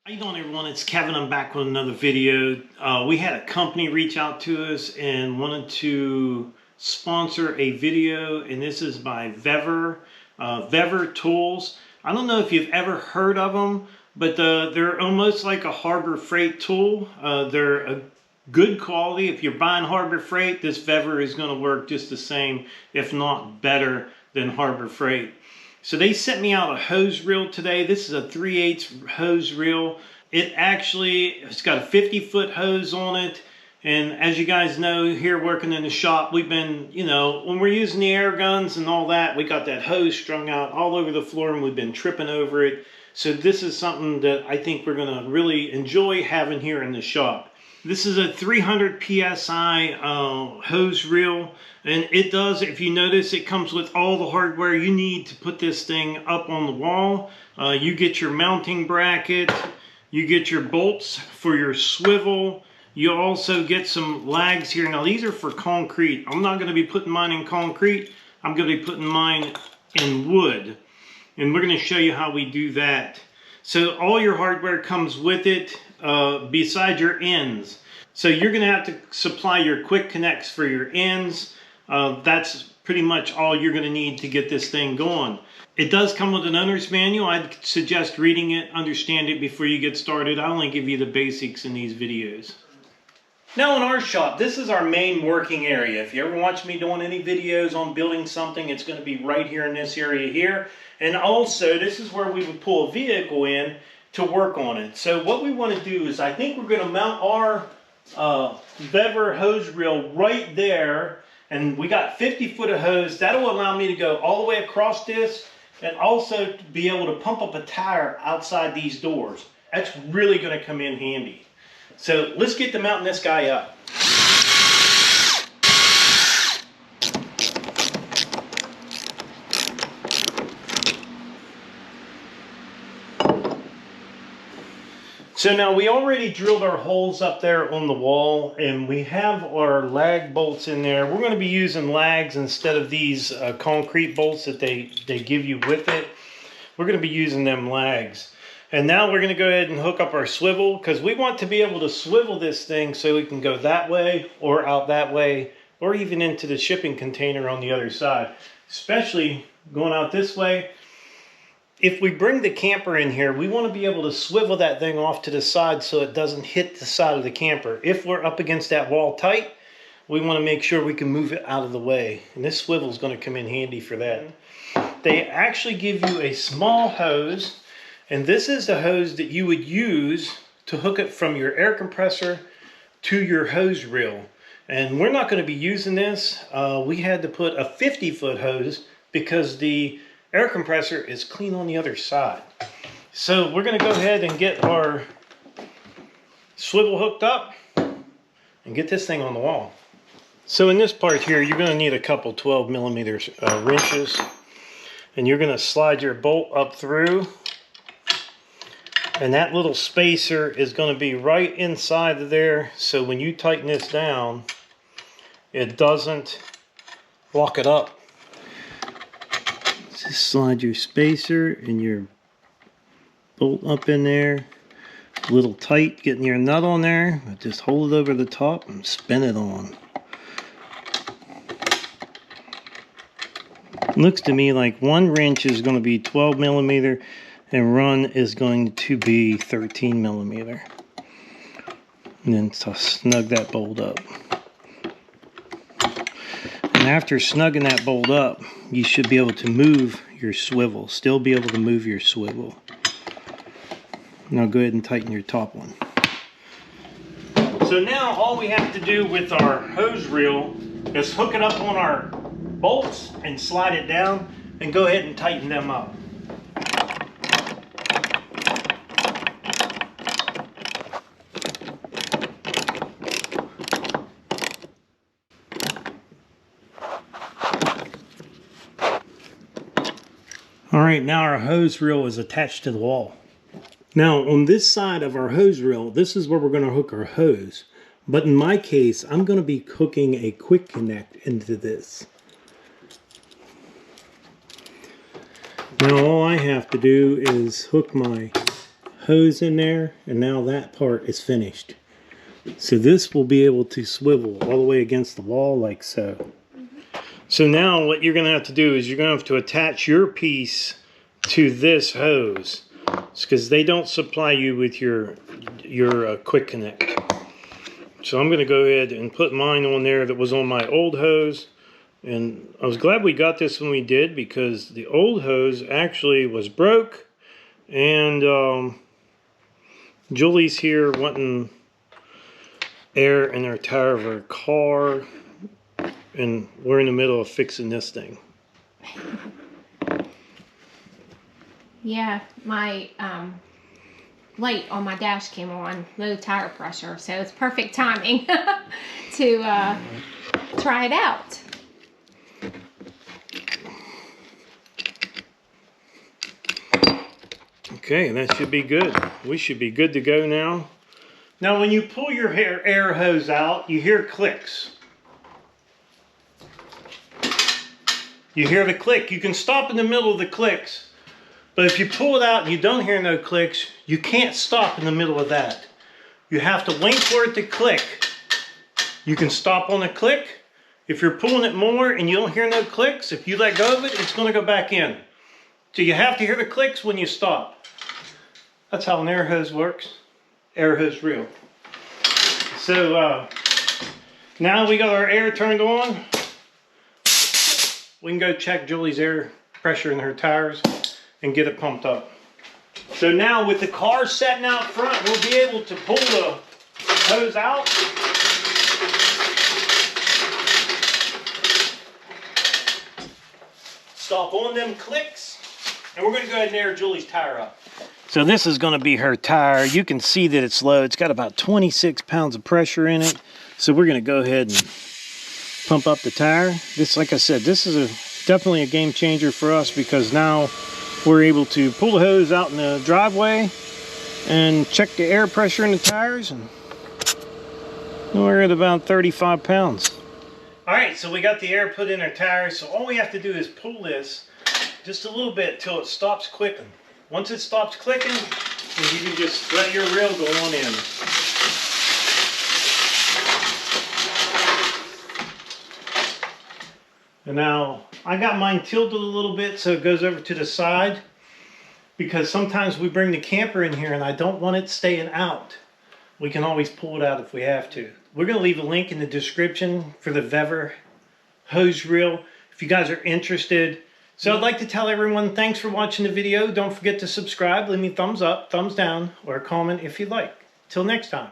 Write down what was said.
How you doing, everyone? It's Kevin. I'm back with another video. We had a company reach out to us and wanted to sponsor a video, and this is by Vever Tools. I don't know if you've ever heard of them, but they're almost like a Harbor Freight tool. They're a good quality. If you're buying Harbor Freight, this Vever is going to work just the same, if not better than Harbor Freight. So they sent me out a hose reel today. This is a 3/8 hose reel. It's got a 50-foot hose on it. And as you guys know, here working in the shop, we've been, when we're using the air guns and all that, we got that hose strung out all over the floor and we've been tripping over it. So this is something that I think we're going to really enjoy having here in the shop. This is a 300 PSI hose reel, and it does, if you notice, it comes with all the hardware you need to put this thing up on the wall. You get your mounting bracket, you get your bolts for your swivel, you also get some lags here. Now these are for concrete. I'm not going to be putting mine in concrete, I'm going to be putting mine in wood, and we're going to show you how we do that. So all your hardware comes with it, beside your ends. So you're going to have to supply your quick connects for your ends. That's pretty much all you're going to need to get this thing going. It does come with an owner's manual. I'd suggest reading it, understand it before you get started. I only give you the basics in these videos. Now in our shop, this is our main working area. If you ever watch me doing any videos on building something, it's going to be right here in this area here. And also, this is where we would pull a vehicle in to work on it. So what we want to do is, I think we're going to mount our Vever hose reel right there. And we got 50 foot of hose. That'll allow me to go all the way across this and also to be able to pump up a tire outside these doors. That's really going to come in handy. So let's get to mounting this guy up. So now we already drilled our holes up there on the wall, and we have our lag bolts in there. We're going to be using lags instead of these concrete bolts that they give you with it. We're going to be using them lags. And now we're going to go ahead and hook up our swivel, because we want to be able to swivel this thing so we can go that way or out that way, or even into the shipping container on the other side. Especially going out this way. If we bring the camper in here, we want to be able to swivel that thing off to the side so it doesn't hit the side of the camper. If we're up against that wall tight, we want to make sure we can move it out of the way. And this swivel is going to come in handy for that. They actually give you a small hose, and this is the hose that you would use to hook it from your air compressor to your hose reel. And we're not going to be using this. We had to put a 50-foot hose because the air compressor is clean on the other side. So we're going to go ahead and get our swivel hooked up and get this thing on the wall. So in this part here, you're going to need a couple 12mm wrenches, and you're going to slide your bolt up through, and that little spacer is going to be right inside of there, so when you tighten this down, it doesn't lock it up. Just slide your spacer and your bolt up in there. A little tight getting your nut on there, but just hold it over the top and spin it on. Looks to me like one wrench is going to be 12mm and one is going to be 13mm. And then snug that bolt up. And after snugging that bolt up, you should be able to move your swivel. Still be able to move your swivel. Now go ahead and tighten your top one. So now all we have to do with our hose reel is hook it up on our bolts and slide it down and go ahead and tighten them up. Alright, now our hose reel is attached to the wall. Now on this side of our hose reel, this is where we're going to hook our hose. But in my case, I'm going to be hooking a quick connect into this. Now all I have to do is hook my hose in there, and now that part is finished. So this will be able to swivel all the way against the wall like so. So now what you're going to have to do is you're going to have to attach your piece to this hose, because they don't supply you with your quick connect. So I'm going to go ahead and put mine on there that was on my old hose. And I was glad we got this when we did, because the old hose actually was broke. And Julie's here wanting air in her tire of her car. And we're in the middle of fixing this thing. Yeah, my light on my dash came on, low tire pressure, so it's perfect timing to try it out. Okay, that should be good. We should be good to go now. Now when you pull your air hose out, you hear clicks. You hear the click. You can stop in the middle of the clicks. But if you pull it out and you don't hear no clicks, you can't stop in the middle of that. You have to wait for it to click. You can stop on a click. If you're pulling it more and you don't hear no clicks, if you let go of it, it's going to go back in. So you have to hear the clicks when you stop. That's how an air hose works. Air hose reel. So now we got our air turned on. We can go check Julie's air pressure in her tires and get it pumped up. So now with the car setting out front, we'll be able to pull the hose out. Stop on them clicks. And we're going to go ahead and air Julie's tire up. So this is going to be her tire. You can see that it's low. It's got about 26 pounds of pressure in it. So we're going to go ahead and pump up the tire. This, like I said, this is definitely a game changer for us, because now we're able to pull the hose out in the driveway and check the air pressure in the tires, and we're at about 35 pounds. All right, so we got the air put in our tires. So all we have to do is pull this just a little bit till it stops clicking. Once it stops clicking, then you can just let your reel go on in. And now I got mine tilted a little bit so it goes over to the side, because sometimes we bring the camper in here and I don't want it staying out. We can always pull it out if we have to. We're going to leave a link in the description for the Vever hose reel if you guys are interested. So I'd like to tell everyone thanks for watching the video. Don't forget to subscribe, leave me a thumbs up, thumbs down, or a comment if you'd like. Till next time.